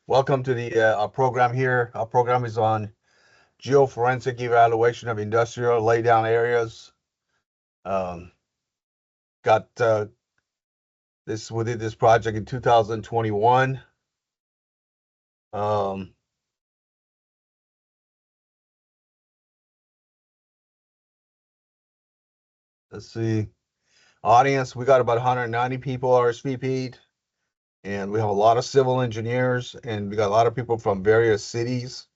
Welcome to our program here. Our program is on geoforensic evaluation of industrial laydown areas. Um, got we did this project in 2021. Um, let's see, audience. We got about 190 people RSVP'd, and we have a lot of civil engineers, and we got a lot of people from various cities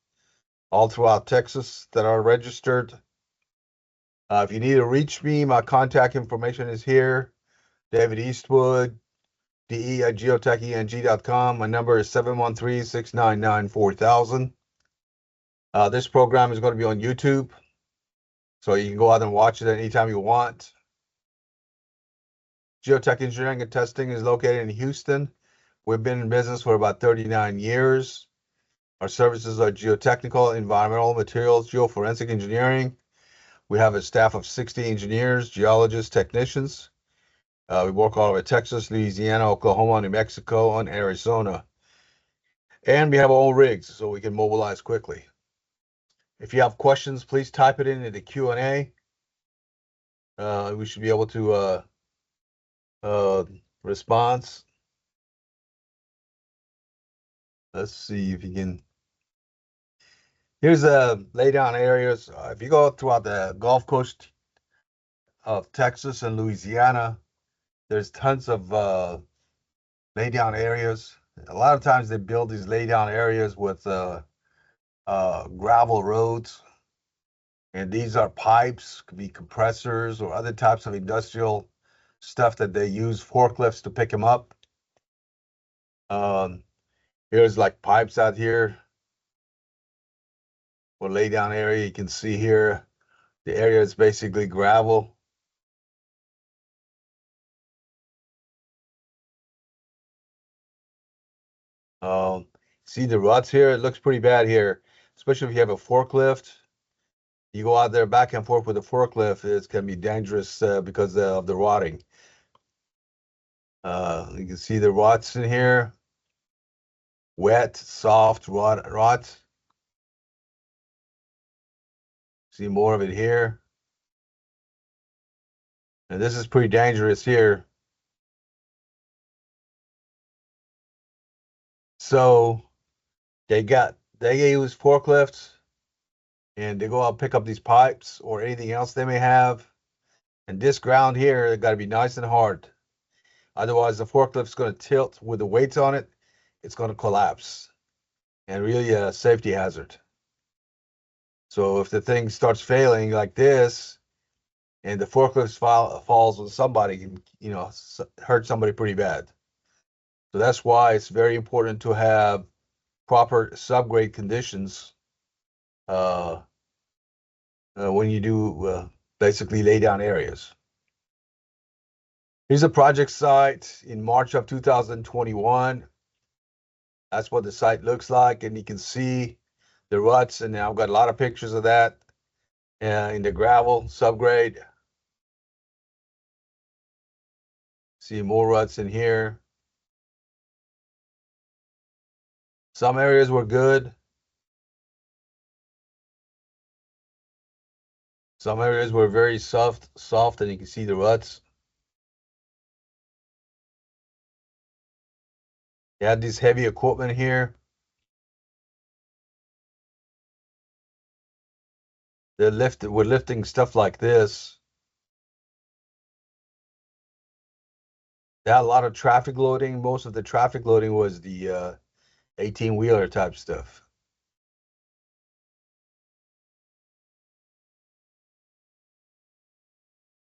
all throughout Texas that are registered. If you need to reach me, my contact information is here. David Eastwood, DE@geotecheng.com. My number is 713-699-4000. This program is going to be on YouTube, so you can go out and watch it anytime you want. Geotech Engineering and Testing is located in Houston. We've been in business for about 39 years. Our services are geotechnical, environmental materials, geoforensic engineering. We have a staff of 60 engineers, geologists, technicians. We work all over Texas, Louisiana, Oklahoma, New Mexico, and Arizona. And we have our own rigs, so we can mobilize quickly. If you have questions, please type it into the Q&A. We should be able to respond. Let's see if you can. Here's laydown areas. If you go throughout the Gulf Coast of Texas and Louisiana, there's tons of laydown areas. A lot of times they build these laydown areas with gravel roads, and these are pipes, could be compressors or other types of industrial stuff that they use forklifts to pick them up. Here's like pipes out here for laydown area. You can see here the area is basically gravel. See the ruts here? It looks pretty bad here, especially if you have a forklift. You go out there back and forth with a forklift, it's going to be dangerous because of the rotting. You can see the ruts in here. Wet, soft rot. See more of it here. And this is pretty dangerous here. So they use forklifts and they go out and pick up these pipes or anything else they may have. And this ground here, it got to be nice and hard. Otherwise, the forklift's going to tilt with the weights on it. It's going to collapse and really a safety hazard. So if the thing starts failing like this, and the forklift falls on somebody, can hurt somebody pretty bad. So that's why it's very important to have proper subgrade conditions when you do basically lay down areas. Here's a project site in March of 2021. That's what the site looks like, and you can see the ruts, and I've got a lot of pictures of that in the gravel subgrade. See more ruts in here. Some areas were good. Some areas were very soft, and you can see the ruts. You had this heavy equipment here. We're lifting stuff like this. They had a lot of traffic loading. Most of the traffic loading was the 18-wheeler type stuff.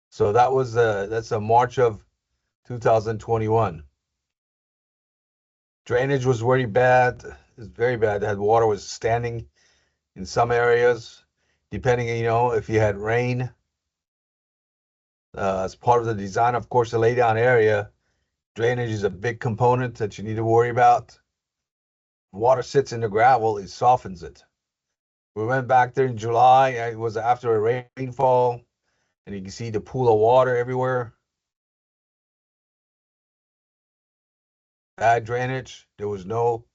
So that's a March of 2021. Drainage was very bad. It's very bad. Water was standing in some areas, depending, if you had rain. As part of the design, of course, the laydown area, drainage is a big component that you need to worry about. Water sits in the gravel, it softens it. We went back there in July. It was after a rainfall, and you can see the pool of water everywhere. Bad drainage. There was no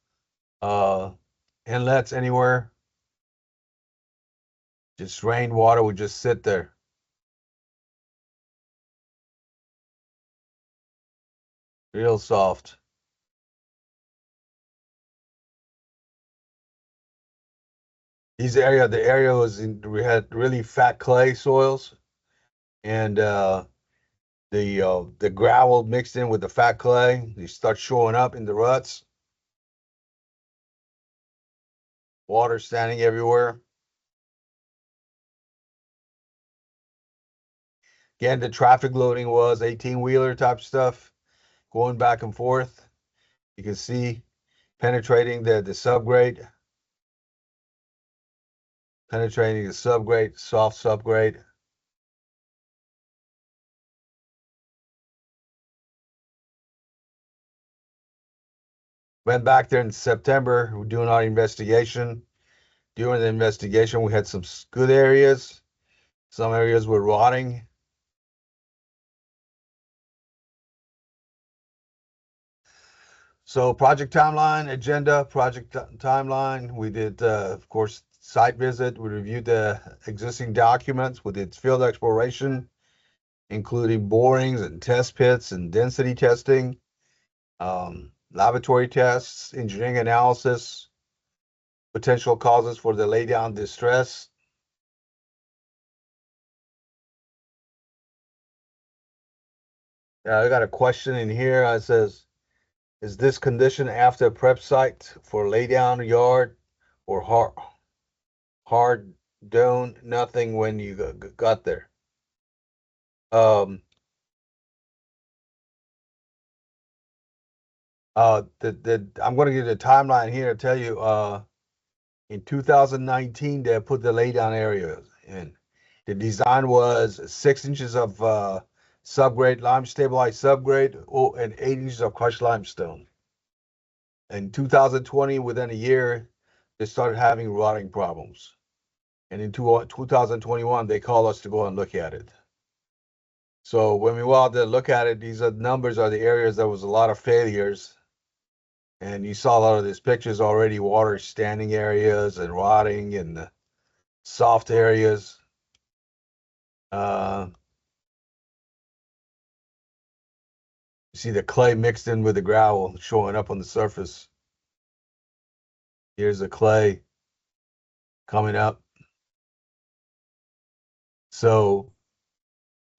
inlets anywhere. Just rainwater would just sit there. Real soft. The area we had really fat clay soils, and the gravel mixed in with the fat clay, they start showing up in the ruts. Water standing everywhere. Again, the traffic loading was 18-wheeler type stuff, going back and forth. You can see penetrating the subgrade, soft subgrade. Went back there in September. We're doing our investigation. During the investigation, we had some good areas. Some areas were rotting. So project timeline, agenda, timeline. We did, of course, site visit. We reviewed the existing documents. We did field exploration, including borings and test pits and density testing, laboratory tests, engineering analysis, potential causes for the laydown distress. I got a question in here. It says, is this condition after prep site for laydown yard or hard done nothing when you got there? Um, I'm going to give you a timeline here to tell you. In 2019, they put the laydown area in. The design was 6 inches of subgrade, lime stabilized subgrade, and 8 inches of crushed limestone. In 2020, within a year, they started having rotting problems. And in 2021, they called us to go and look at it. So when we went out there to look at it, these are numbers are the areas there was a lot of failures. And you saw a lot of these pictures already, water standing areas and rotting and the soft areas. You see the clay mixed in with the gravel showing up on the surface. Here's the clay coming up. So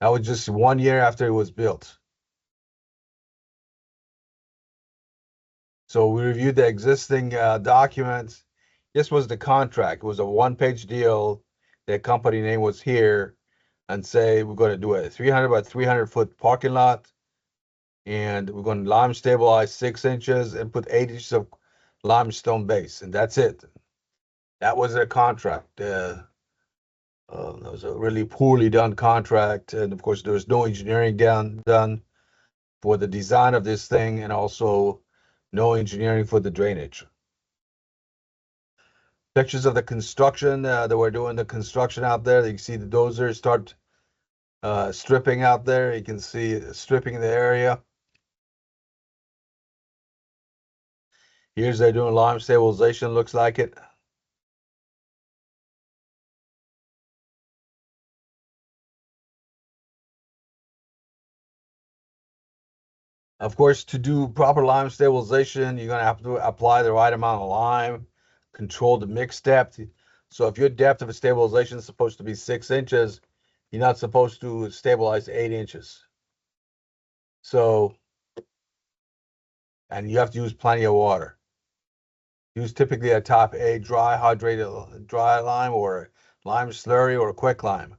that was just 1 year after it was built. So we reviewed the existing documents. This was the contract. It was a one-page deal. The company name was here, and say we're going to do a 300 by 300 foot parking lot, and we're going to lime stabilize 6 inches and put 8 inches of limestone base, and that's it. That was their contract. That was a really poorly done contract, and of course there was no engineering done for the design of this thing, and also no engineering for the drainage. Pictures of the construction that we're doing the construction out there. You can see the dozers start stripping out there. You can see stripping the area. Here's they're doing lime stabilization. Looks like it. Of course, to do proper lime stabilization, you're going to have to apply the right amount of lime, control the mix depth. So if your depth of a stabilization is supposed to be 6 inches, you're not supposed to stabilize 8 inches. So, and you have to use plenty of water. Use typically a top A dry hydrated dry lime or lime slurry or a quick lime.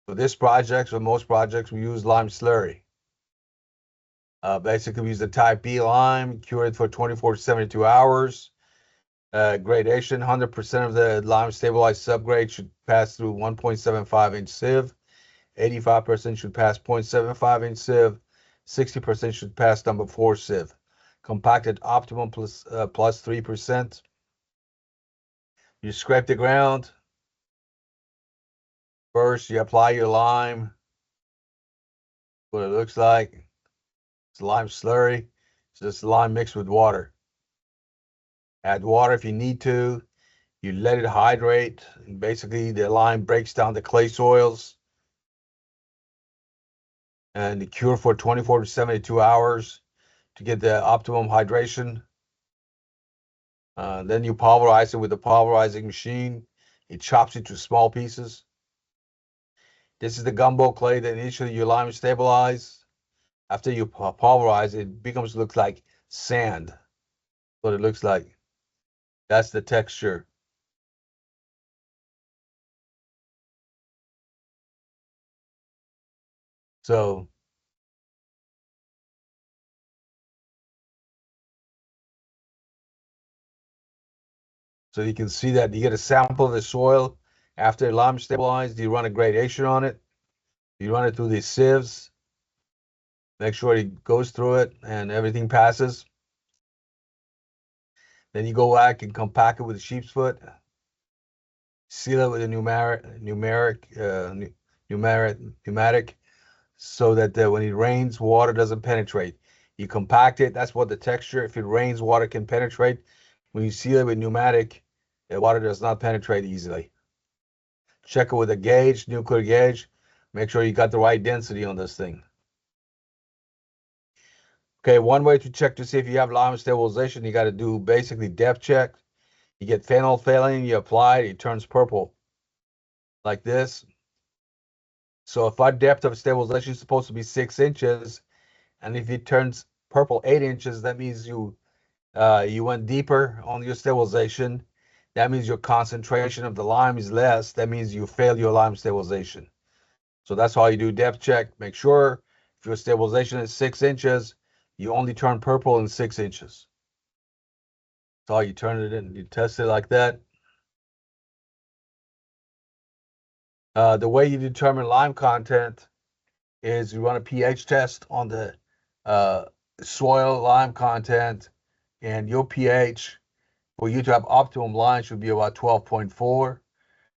For this project, for most projects, we use lime slurry. Basically, we use the type B lime, cure it for 24 to 72 hours. Gradation, 100% of the lime stabilized subgrade should pass through 1.75-inch sieve. 85% should pass 0.75-inch sieve. 60% should pass number 4 sieve. Compacted optimum plus 3%. You scrape the ground. First, you apply your lime. What it looks like. It's lime slurry. It's just lime mixed with water. add water if you need to. You let it hydrate. And basically, the lime breaks down the clay soils, and you cure for 24 to 72 hours to get the optimum hydration. Then you pulverize it with a pulverizing machine. It chops it to small pieces. This is the gumbo clay that initially you lime stabilize. After you pulverize it, it looks like sand. What it looks like. That's the texture. So you can see that you get a sample of the soil after lime stabilized. You run a gradation on it. You run it through these sieves. Make sure it goes through it and everything passes. Then you go back and compact it with a sheep's foot. Seal it with a pneumatic, so that when it rains, water doesn't penetrate. You compact it. That's what the texture. If it rains, water can penetrate. When you seal it with pneumatic, the water does not penetrate easily. Check it with a gauge, nuclear gauge. Make sure you got the right density on this thing. Okay, one way to check to see if you have lime stabilization, you got to do basically depth check. You get phenolphthalein, you apply it, it turns purple like this. So if our depth of stabilization is supposed to be 6 inches, and if it turns purple 8 inches, that means you went deeper on your stabilization. That means your concentration of the lime is less. That means you failed your lime stabilization. So that's how you do depth check. Make sure if your stabilization is 6 inches, you only turn purple in 6 inches. That's how you turn it in. You test it like that. The way you determine lime content is you run a pH test on the uh, soil lime content, and your pH for you to have optimum lime should be about 12.4.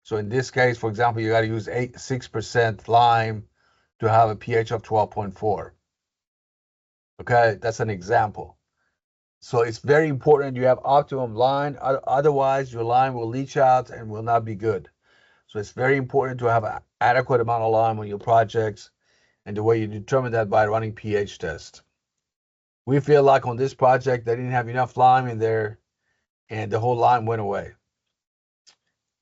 So in this case, for example, you got to use 6% lime to have a pH of 12.4. Okay, that's an example. So it's very important you have optimum lime. Otherwise, your lime will leach out and will not be good. So it's very important to have an adequate amount of lime on your projects. And the way you determine that by running pH test. We feel like on this project, they didn't have enough lime in there and the whole lime went away.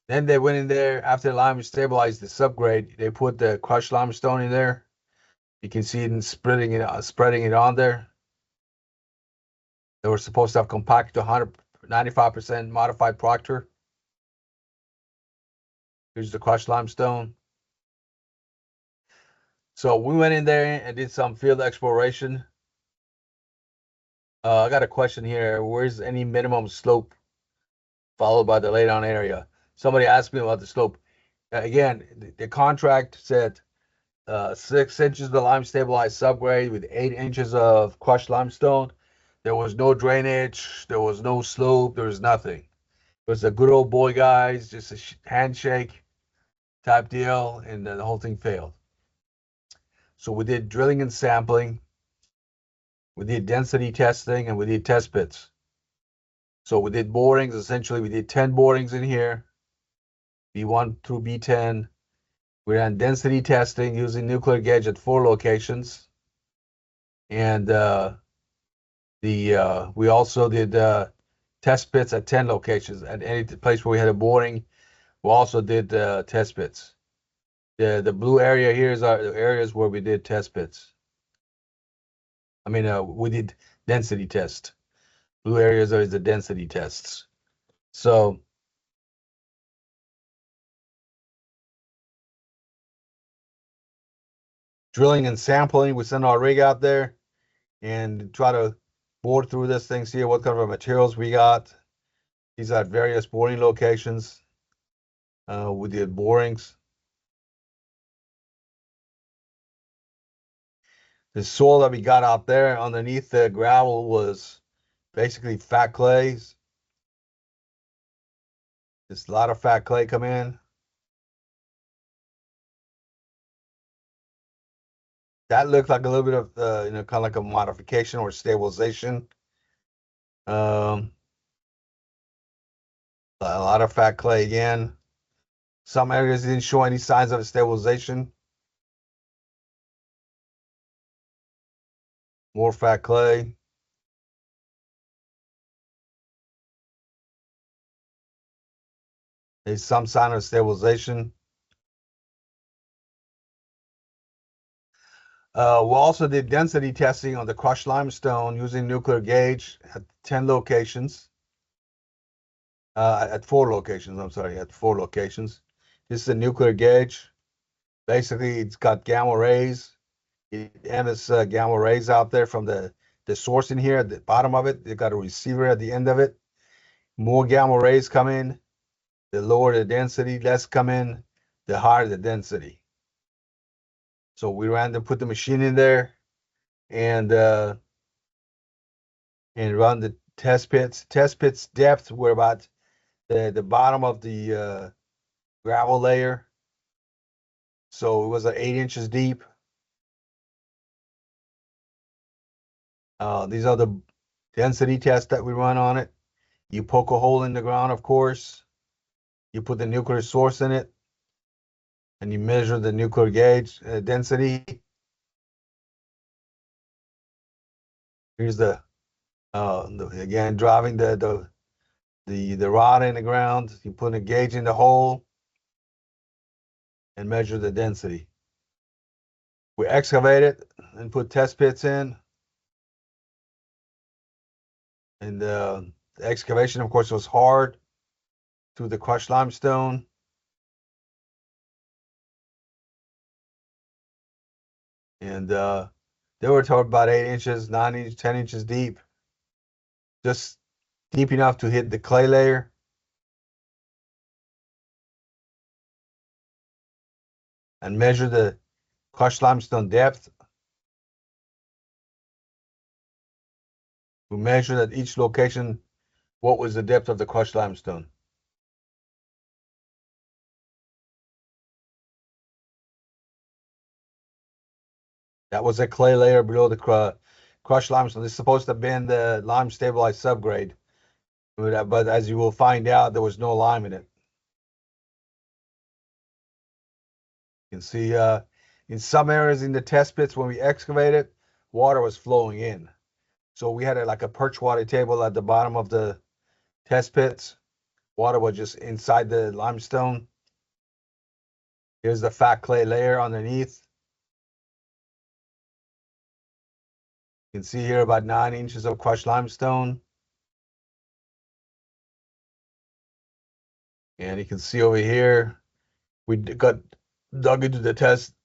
Then they went in there after the lime stabilized the subgrade. They put the crushed limestone in there. You can see it spreading it on there. They were supposed to have compacted to 195% modified Proctor. Here's the crushed limestone. So we went in there and did some field exploration. I got a question here. Where's any minimum slope followed by the laydown area? Somebody asked me about the slope. Again, the contract said 6 inches of lime stabilized subgrade with 8 inches of crushed limestone. There was no drainage. There was no slope. There was nothing. It was a good old boy, guys, just a handshake type deal, and the whole thing failed. So we did drilling and sampling. We did density testing, and we did test pits. So we did borings. Essentially, we did 10 borings in here, B1 through B10. We ran density testing using nuclear gauge at 4 locations. And we also did test pits at 10 locations. At any place where we had a boring, we also did test pits. The blue area here is the areas where we did test pits. I mean, we did density test. Blue areas are the density tests. So drilling and sampling, we send our rig out there and try to bore through this thing, see what kind of materials we got. These are various boring locations. We did borings. The soil that we got out there underneath the gravel was basically fat clays. There's a lot of fat clay come in. That looked like a little bit of, kind of like a modification or stabilization. Um, A lot of fat clay again. Some areas didn't show any signs of stabilization. More fat clay. There's some sign of stabilization. We also did density testing on the crushed limestone using nuclear gauge at 10 locations. At 4 locations, I'm sorry, at 4 locations. This is a nuclear gauge. Basically, it's got gamma rays. It emits gamma rays out there from the source in here at the bottom of it. They got a receiver at the end of it. More gamma rays come in, the lower the density, less come in, the higher the density. So we ran to put the machine in there and run the test pits. Test pits depth were about the bottom of the gravel layer. So it was 8 inches deep. These are the density tests that we run on it. You poke a hole in the ground, of course. You put the nuclear source in it, and you measure the nuclear gauge density. Here's again driving the rod in the ground. You put a gauge in the hole and measure the density. We excavate it and put test pits in. And the excavation, of course, was hard through the crushed limestone. And they were told about 8 inches, 9 inches, 10 inches deep, just deep enough to hit the clay layer. And measure the crushed limestone depth. We measured at each location what was the depth of the crushed limestone. That was a clay layer below the crushed limestone. This is supposed to have been the lime stabilized subgrade, but as you will find out, there was no lime in it. You can see in some areas in the test pits when we excavated, water was flowing in. So we had like a perch water table at the bottom of the test pits. Water was just inside the limestone. Here's the fat clay layer underneath. You can see here about 9 inches of crushed limestone. And you can see over here, we got dug into the test,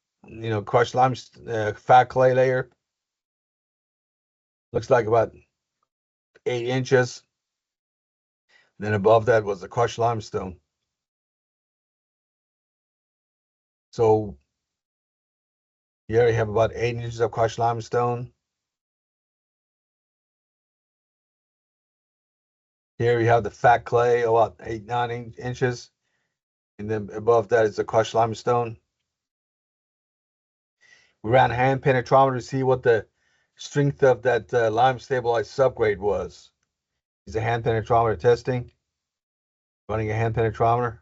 crushed limestone, fat clay layer. Looks like about 8 inches. Then above that was the crushed limestone. So here you have about 8 inches of crushed limestone. Here you have the fat clay, about 8, 9 inches. And then above that is the crushed limestone. We ran a hand penetrometer to see what the strength of that lime stabilized subgrade was. Is a hand penetrometer testing. Running a hand penetrometer.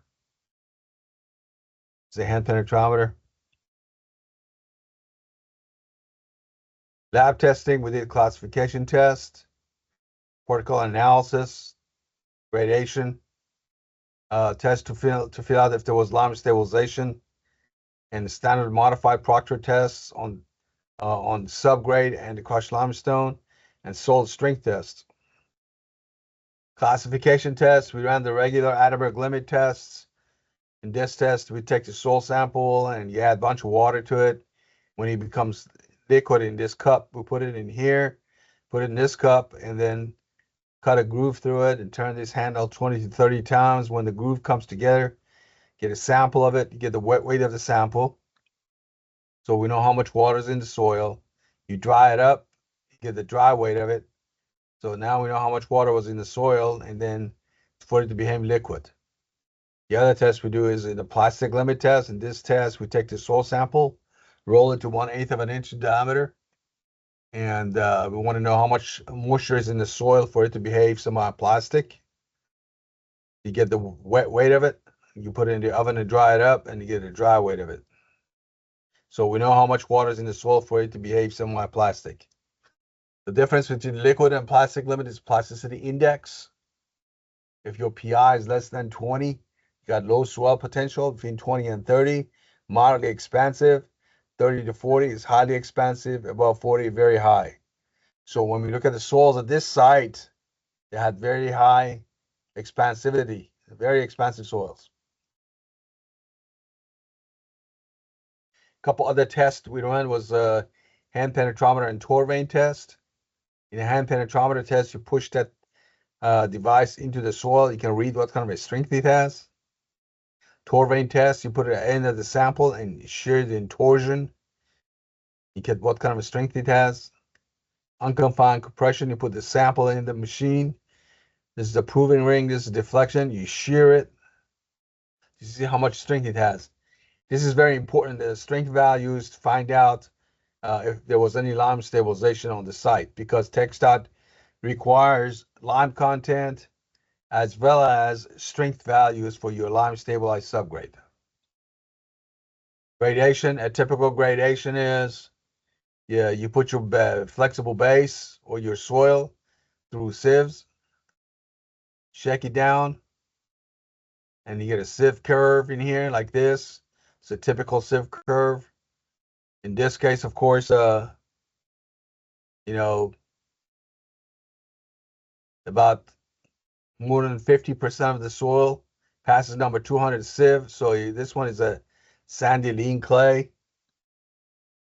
It's a hand penetrometer. Lab testing, we did classification test, particle analysis, gradation, test to feel out if there was lime stabilization, and standard modified Proctor tests on subgrade and the crushed limestone, and soil strength tests. Classification tests, we ran the regular Atterberg limit tests. In this test, we take the soil sample and you add a bunch of water to it. When it becomes liquid in this cup, we put it in here, put it in this cup, and then cut a groove through it and turn this handle 20 to 30 times. When the groove comes together, get a sample of it, you get the wet weight of the sample. So we know how much water is in the soil. You dry it up, you get the dry weight of it. So now we know how much water was in the soil and then for it to become liquid. The other test we do is in the plastic limit test. In this test, we take the soil sample, roll it to 1/8 of an inch in diameter, and we want to know how much moisture is in the soil for it to behave semi-plastic. You get the wet weight of it, you put it in the oven to dry it up, and you get a dry weight of it. So we know how much water is in the soil for it to behave semi-plastic. The difference between liquid and plastic limit is plasticity index. If your pI is less than 20, you got low soil potential. Between 20 and 30, moderately expansive. 30 to 40 is highly expansive. Above 40, very high. So when we look at the soils at this site, they had very high expansivity, very expansive soils. A couple other tests we ran was a hand penetrometer and torr vein test. In a hand penetrometer test, you push that device into the soil. You can read what kind of a strength it has. Torr vein test, you put it at the end of the sample and shear the torsion. You get what kind of a strength it has. Unconfined compression, you put the sample in the machine. This is a proving ring. This is deflection. You shear it. You see how much strength it has. This is very important. The strength values to find out if there was any lime stabilization on the site, because TxDOT requires lime content as well as strength values for your lime stabilized subgrade. Gradation, a typical gradation is, you put your flexible base or your soil through sieves, shake it down, and you get a sieve curve in here like this. It's a typical sieve curve. In this case, of course, about more than 50% of the soil passes number 200 sieve. So this one is a sandy lean clay.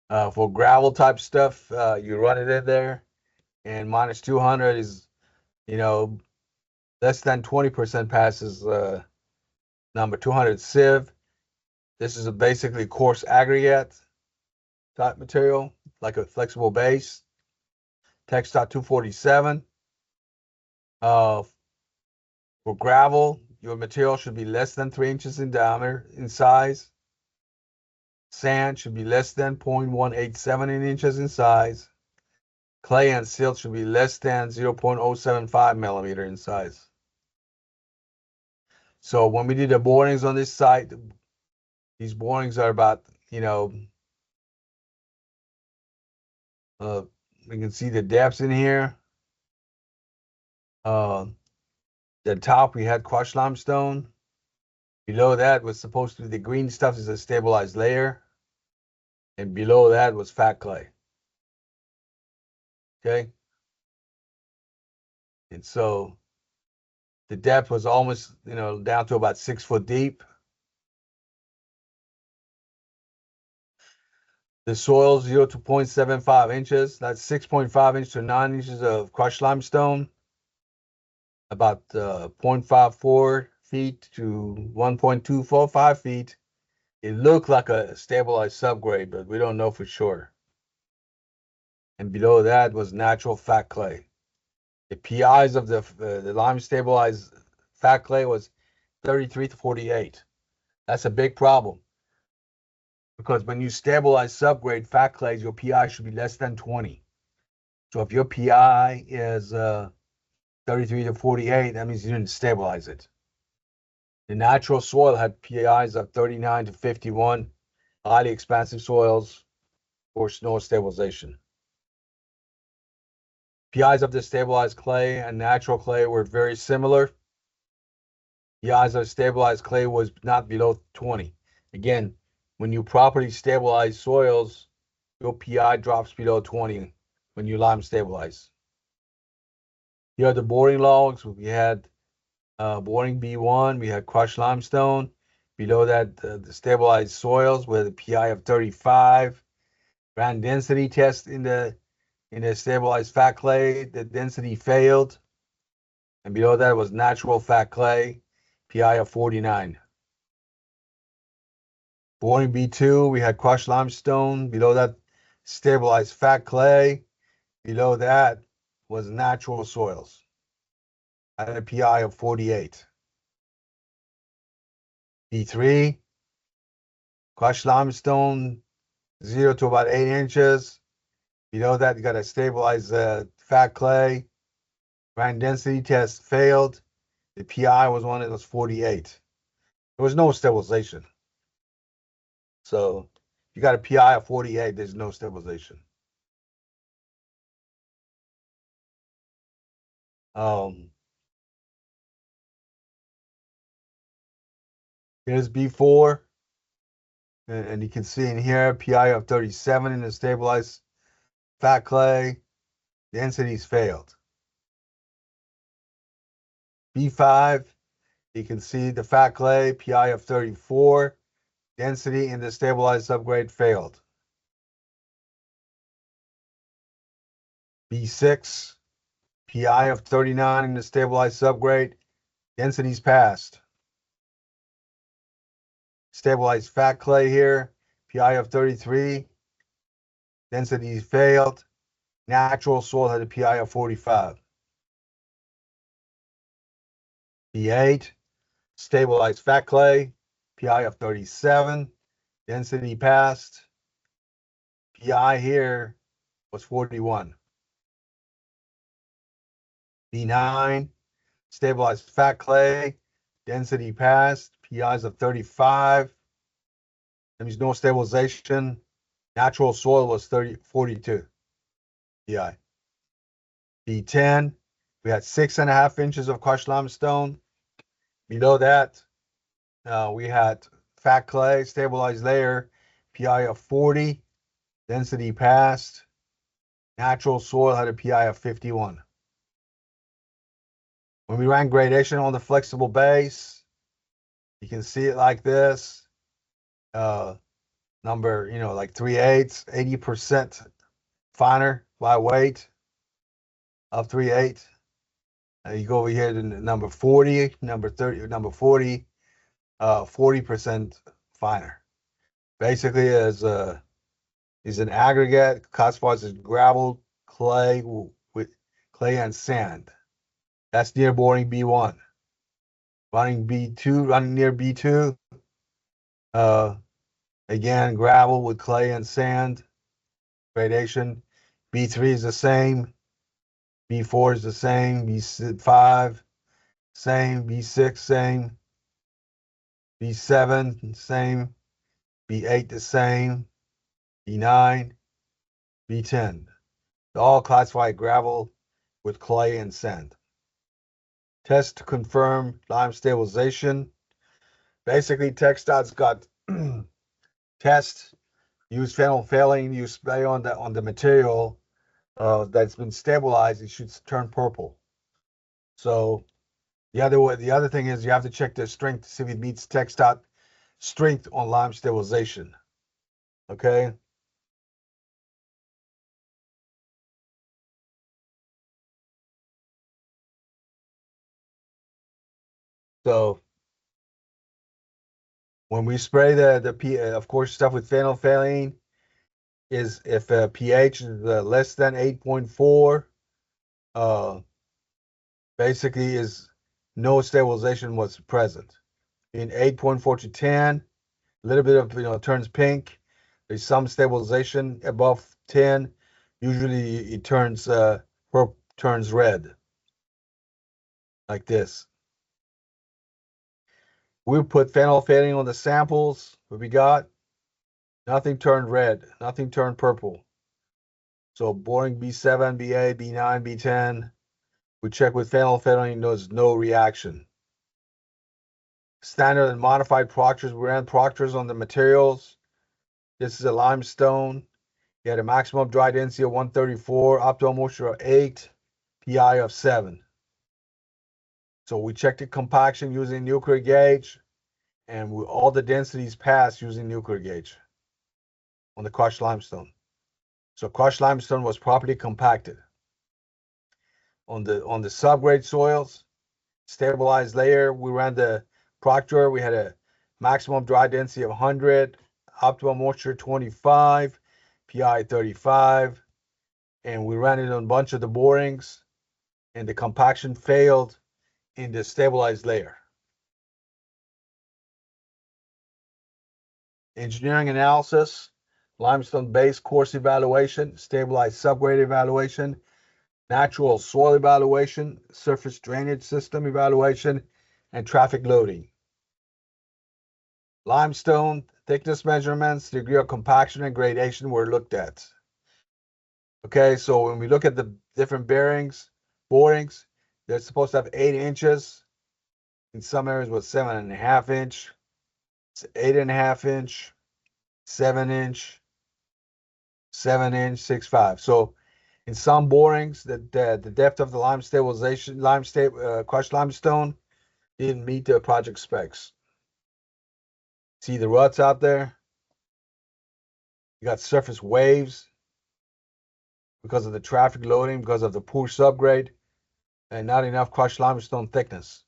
For gravel type stuff, you run it in there, and minus 200 is, less than 20% passes number 200 sieve. This is a basically coarse aggregate type material, like a flexible base. TxDOT 247. For gravel, your material should be less than 3 inches in diameter in size. Sand should be less than 0.187 inches in size. Clay and silt should be less than 0.075 millimeter in size. So when we did the borings on this site, these borings are about, we can see the depths in here. The top, we had crushed limestone. Below that was supposed to be the green stuff is a stabilized layer. And below that was fat clay. Okay. And so the depth was almost, down to about 6 foot deep. The soil 0 to 0.75 inches. That's 6.5 inches to 9 inches of crushed limestone. About 0.54 feet to 1.245 feet. It looked like a stabilized subgrade, but we don't know for sure. And below that was natural fat clay. The PIs of the lime stabilized fat clay was 33 to 48. That's a big problem, because when you stabilize subgrade fat clays, your PI should be less than 20. So if your PI is 33 to 48, that means you didn't stabilize it. The natural soil had PIs of 39 to 51, highly expansive soils for snow stabilization. PIs of the stabilized clay and natural clay were very similar. PIs of stabilized clay was not below 20. Again, when you properly stabilize soils, your PI drops below 20 when you lime stabilize. Here are the boring logs. We had boring B1, we had crushed limestone. Below that, the stabilized soils with a PI of 35. Ran density test in the stabilized fat clay. The density failed. And below that was natural fat clay, PI of 49. Boring B2, we had crushed limestone. Below that, stabilized fat clay. Below that was natural soils at a PI of 48. B3, crushed limestone, 0 to about 8 inches. Below that, you got a stabilized fat clay. Ran density test failed. The PI was on it was 48. There was no stabilization. So you got a PI of 48, there's no stabilization. Here's B4, and you can see in here PI of 37 in the stabilized fat clay. Densities failed. B5, you can see the fat clay, PI of 34, density in the stabilized subgrade failed. B6, PI of 39 in the stabilized subgrade, densities passed. Stabilized fat clay here, PI of 33, densities failed. Natural soil had a PI of 45. B8, stabilized fat clay, PI of 37, density passed. PI here was 41. B9, stabilized fat clay, density passed, PIs of 35. That means no stabilization. Natural soil was 42 PI. B10, we had 6.5 inches of crushed limestone. Below that, we had fat clay, stabilized layer, PI of 40, density passed. Natural soil had a PI of 51. When we ran gradation on the flexible base, you can see it like this. Number, like 3/8, 80% finer by weight of 3/8. You go over here to number 40, number 30, number 40, 40% finer. Basically, is an aggregate classified as gravel, clay with clay and sand. That's near boring B1. Running near B2. Again, gravel with clay and sand gradation. B3 is the same. B4 is the same. B5 same. B6 same. B7 same. B8 the same. B9, B10. They're all classified gravel with clay and sand. Test to confirm lime stabilization. Basically, TxDOT's got test. Use phenolphthalein. You spray on the material that's been stabilized. It should turn purple. So the other thing is you have to check the strength to see if it meets TxDOT strength on lime stabilization. Okay. So when we spray of course, stuff with phenolphthalein is if pH is less than 8.4, basically is no stabilization was present. In 8.4 to 10, a little bit of turns pink. There's some stabilization above 10. Usually it turns red like this. We put phenolphthalein on the samples. What we got? Nothing turned red. Nothing turned purple. So boring B7, B8, B9, B10. We check with phenolphthalein. There's no reaction. Standard and modified proctors. We ran proctors on the materials. This is a limestone. You had a maximum dry density of 134, optimal moisture of 8, PI of 7. So we checked the compaction using nuclear gauge, and all the densities passed using nuclear gauge on the crushed limestone. So crushed limestone was properly compacted. On the subgrade soils, stabilized layer, we ran the proctor. We had a maximum dry density of 100, optimal moisture 25, PI 35, and we ran it on a bunch of the borings, and the compaction failed in the stabilized layer. Engineering analysis, limestone base course evaluation, stabilized subgrade evaluation. natural soil evaluation, surface drainage system evaluation, and traffic loading. Limestone thickness measurements, degree of compaction, and gradation were looked at. Okay, so when we look at the different borings, they're supposed to have 8 inches. In some areas with 7.5 inch, 8.5 inch, 7 inch, 7 inch, 6.5. So in some borings, the depth of the crushed limestone didn't meet the project specs. See the ruts out there? You got surface waves because of the traffic loading, because of the poor subgrade, and not enough crushed limestone thickness.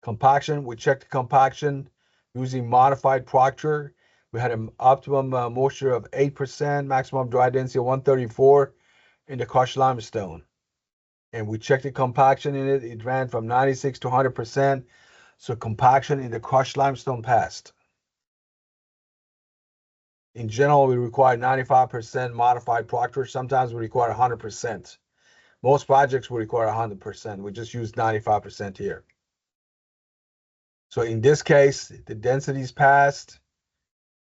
Compaction, we checked the compaction using modified proctor. We had an optimum moisture of 8%, maximum dry density of 134 in the crushed limestone. And we checked the compaction in it. It ran from 96 to 100%. So compaction in the crushed limestone passed. In general, we require 95% modified proctor. Sometimes we require 100%. Most projects will require 100%. We just use 95% here. So in this case, the densities passed.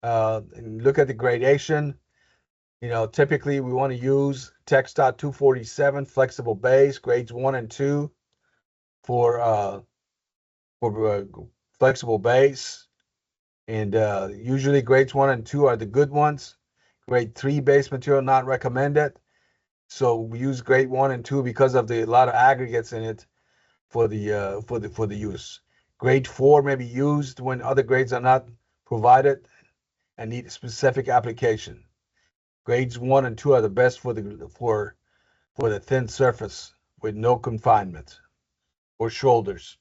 And look at the gradation. You know, typically we want to use TxDOT 247 flexible base grades 1 and 2 for flexible base, and usually grades 1 and 2 are the good ones. Grade 3 base material not recommended. So we use grade 1 and 2 because of a lot of aggregates in it for the use. Grade 4 may be used when other grades are not provided and need specific application. Grades 1 and 2 are the best for the thin surface with no confinement or shoulders.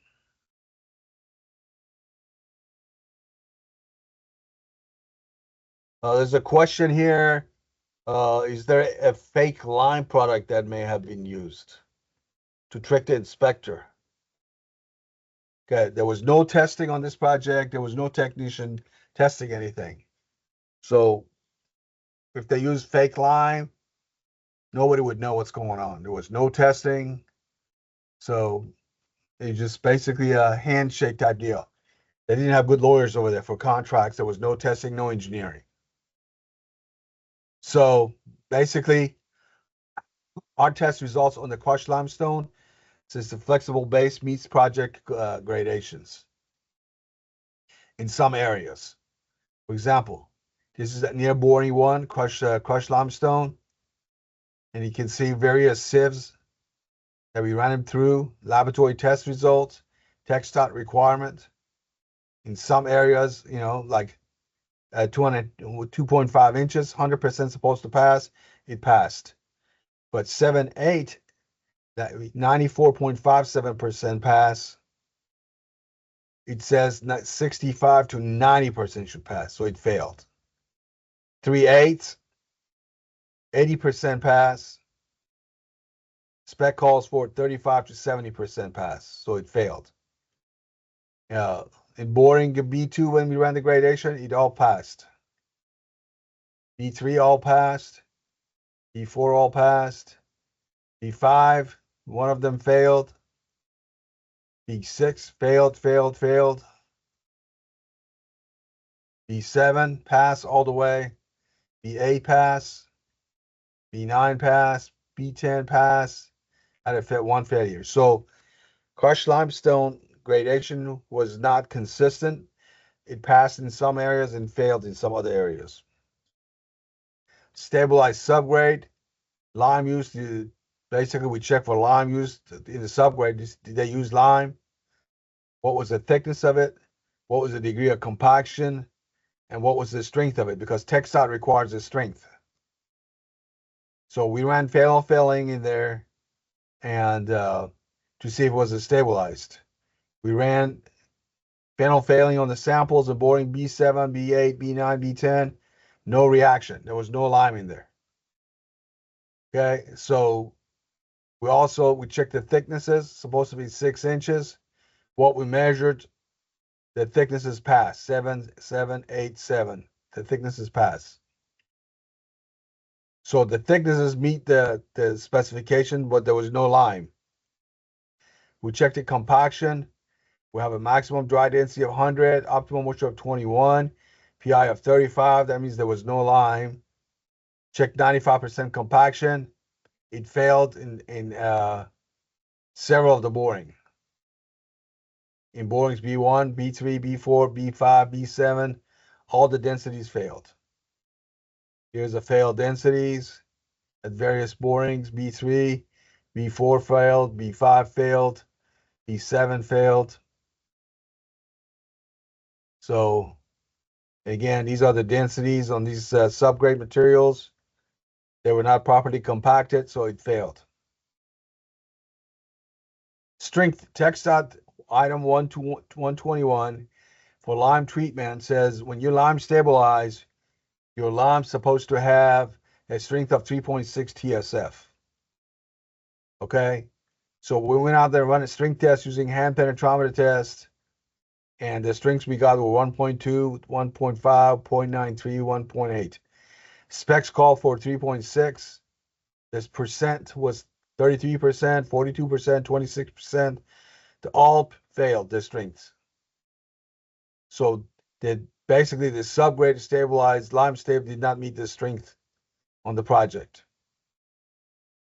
There's a question here. Is there a fake lime product that may have been used to trick the inspector? Okay, there was no testing on this project. There was no technician testing anything. So if they use fake lime, nobody would know what's going on. There was no testing. So they just basically a handshake type deal. They didn't have good lawyers over there for contracts. There was no testing, no engineering. So basically, our test results on the crushed limestone says the flexible base meets project gradations in some areas. For example, this is near boring 1, crushed limestone, and you can see various sieves that we ran them through, laboratory test results, TxDOT requirement. In some areas, you know, like 2.5 inches, 100% supposed to pass, it passed. But 7, 8, that 94.57% pass. It says 65 to 90% should pass, so it failed. 3/8, 80% pass. Spec calls for 35 to 70% pass, so it failed. In boring B2, when we ran the gradation, it all passed. B3 all passed. B4 all passed. B5, one of them failed. B6 failed. B7 pass all the way. B8 pass. B9 pass. B10 pass. Had a fit 1 failure. So crushed limestone gradation was not consistent. It passed in some areas and failed in some other areas. Stabilized subgrade. Lime used to, basically we check for lime used in the subgrade. Did they use lime? What was the thickness of it? What was the degree of compaction? And what was the strength of it? Because TxDOT requires the strength. So we ran failing in there and to see if it was stabilized. We ran failing on the samples of boring B7, B8, B9, B10. No reaction. There was no lime in there. Okay, so we checked the thicknesses, supposed to be 6 inches. What we measured, the thicknesses passed 7, 7, 8, 7. The thicknesses passed. So the thicknesses meet the specification, but there was no lime. We checked the compaction. We have a maximum dry density of 100, optimum moisture of 21, PI of 35. That means there was no lime. Checked 95% compaction. It failed in several of the boring. In borings B1, B3, B4, B5, B7, all the densities failed. Here's the failed densities at various borings. B3, B4 failed, B5 failed, B7 failed. So again, these are the densities on these subgrade materials. They were not properly compacted, so it failed. Strength text dot item 121 for lime treatment says when you lime stabilize, your lime's supposed to have a strength of 3.6 TSF. Okay, so we went out there and run a strength test using hand penetrometer test, and the strengths we got were 1.2, 1.5, 0.93, 1.8. Specs call for 3.6. This percent was 33%, 42%, 26%. They all failed the strengths. So basically the subgrade stabilized lime stable did not meet the strength on the project.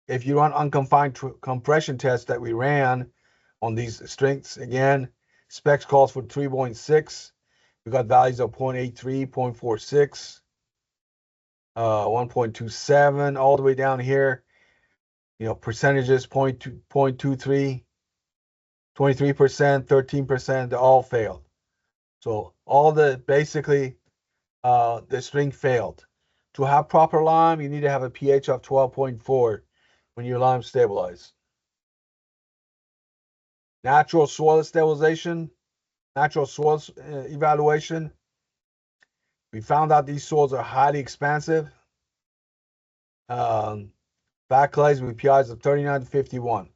If you run unconfined compression tests that we ran on these strengths, again, specs calls for 3.6. We got values of 0.83, 0.46, 1.27, all the way down here. You know, percentages 0.23, 23%, 13%, they all failed. So all basically the string failed. To have proper lime, you need to have a pH of 12.4 when your lime stabilize. Natural soil stabilization, natural soil evaluation. We found out these soils are highly expansive. Back clays with pHs of 39 to 51.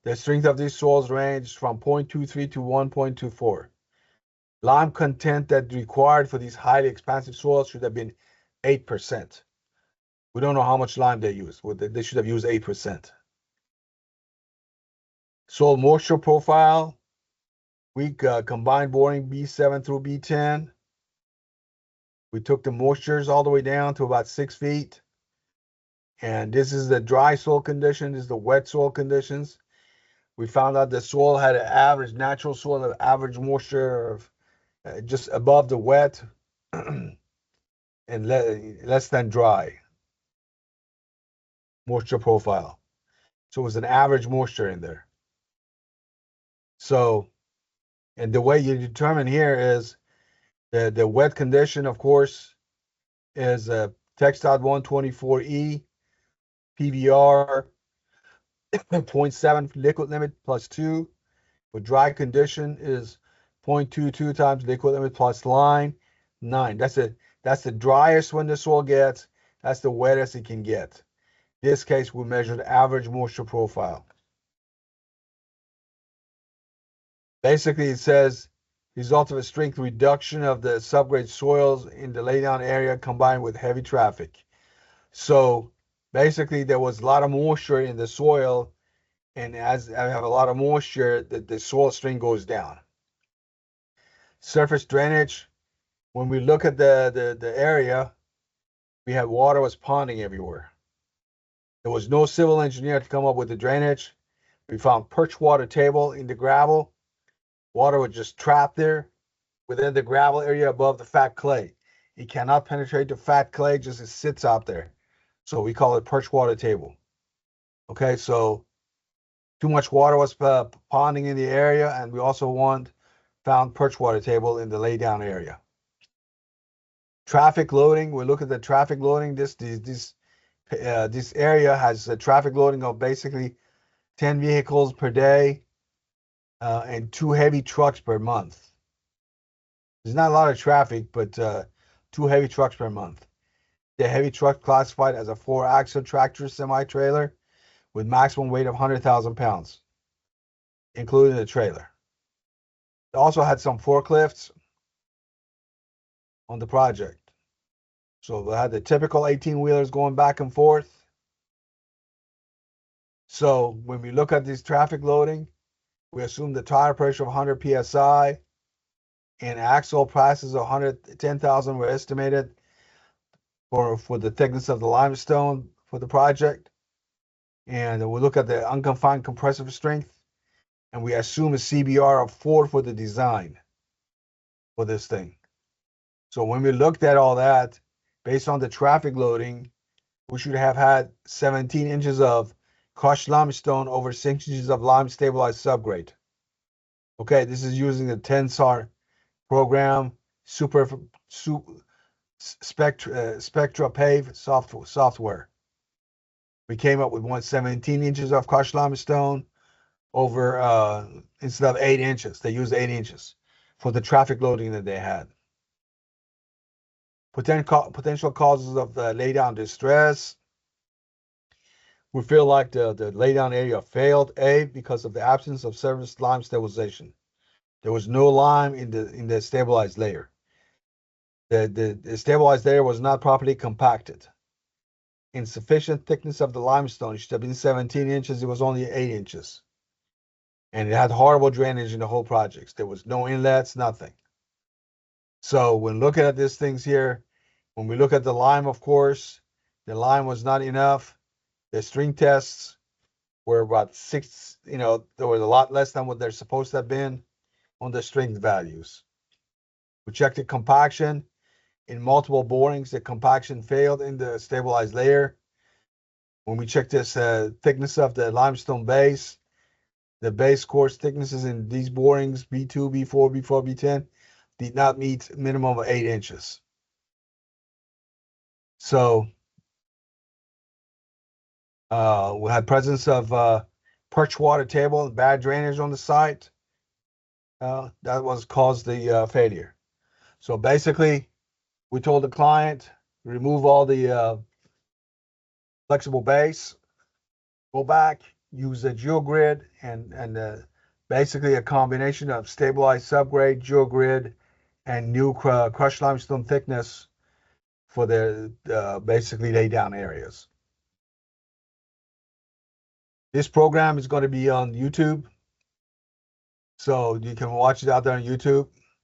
The strength of these soils ranged from 0.23 to 1.24. Lime content that required for these highly expansive soils should have been 8%. We don't know how much lime they used. They should have used 8%. Soil moisture profile. We combined boring B7 through B10. We took the moistures all the way down to about 6 feet. And this is the dry soil condition. This is the wet soil conditions. We found out the soil had an average, natural soil, of average moisture of just above the wet and less than dry moisture profile. So it was an average moisture in there. So, and the way you determine here is the wet condition, of course, is TxDOT 124E, PBR 0.7 liquid limit plus 2. With dry condition is 0.22 times liquid limit plus line 9. That's the driest when the soil gets. That's the wettest it can get. In this case, we measured average moisture profile. Basically, it says result of a strength reduction of the subgrade soils in the laydown area combined with heavy traffic. So basically, there was a lot of moisture in the soil, and as I have a lot of moisture, the soil strength goes down. Surface drainage. When we look at the area, we had water was ponding everywhere. There was no civil engineer to come up with the drainage. We found perch water table in the gravel. Water was just trapped there within the gravel area above the fat clay. It cannot penetrate the fat clay, just it sits out there. So we call it perch water table. Okay, so too much water was ponding in the area, and we also found perch water table in the laydown area. Traffic loading, we look at the traffic loading. This area has a traffic loading of basically 10 vehicles per day and 2 heavy trucks per month. There's not a lot of traffic, but 2 heavy trucks per month. The heavy truck classified as a 4-axle tractor semi-trailer with maximum weight of 100,000 pounds, including the trailer. They also had some forklifts on the project. So they had the typical 18-wheelers going back and forth. So when we look at this traffic loading, we assume the tire pressure of 100 psi and axle prices of 110,000 were estimated for the thickness of the limestone for the project. And we look at the unconfined compressive strength, and we assume a CBR of 4 for the design for this thing. So when we looked at all that, based on the traffic loading, we should have had 17 inches of crushed limestone over 6 inches of lime stabilized subgrade. Okay, this is using the Tensar program, Spectra Pave software. We came up with 117 inches of crushed limestone over instead of 8 inches. They used 8 inches for the traffic loading that they had. Potential causes of the laydown distress. We feel like the laydown area failed, A, because of the absence of surface lime stabilization. There was no lime in the stabilized layer. The stabilized layer was not properly compacted. Insufficient thickness of the limestone. It should have been 17 inches. It was only 8 inches. And it had horrible drainage in the whole project. There was no inlets, nothing. So when looking at these things here, when we look at the lime, of course, the lime was not enough. The string tests were about 6, there was a lot less than what they're supposed to have been on the strength values. We checked the compaction in multiple borings. The compaction failed in the stabilized layer. When we checked this thickness of the limestone base, the base course thicknesses in these borings, B2, B4, B4, B10, did not meet minimum of 8 inches. So we had presence of perch water table, bad drainage on the site. That was caused the failure. So basically, we told the client, remove all the flexible base, go back, use a geogrid and basically a combination of stabilized subgrade, geogrid, and new crushed limestone thickness for the basically lay down areas. This program is going to be on YouTube, so you can watch it out there on YouTube.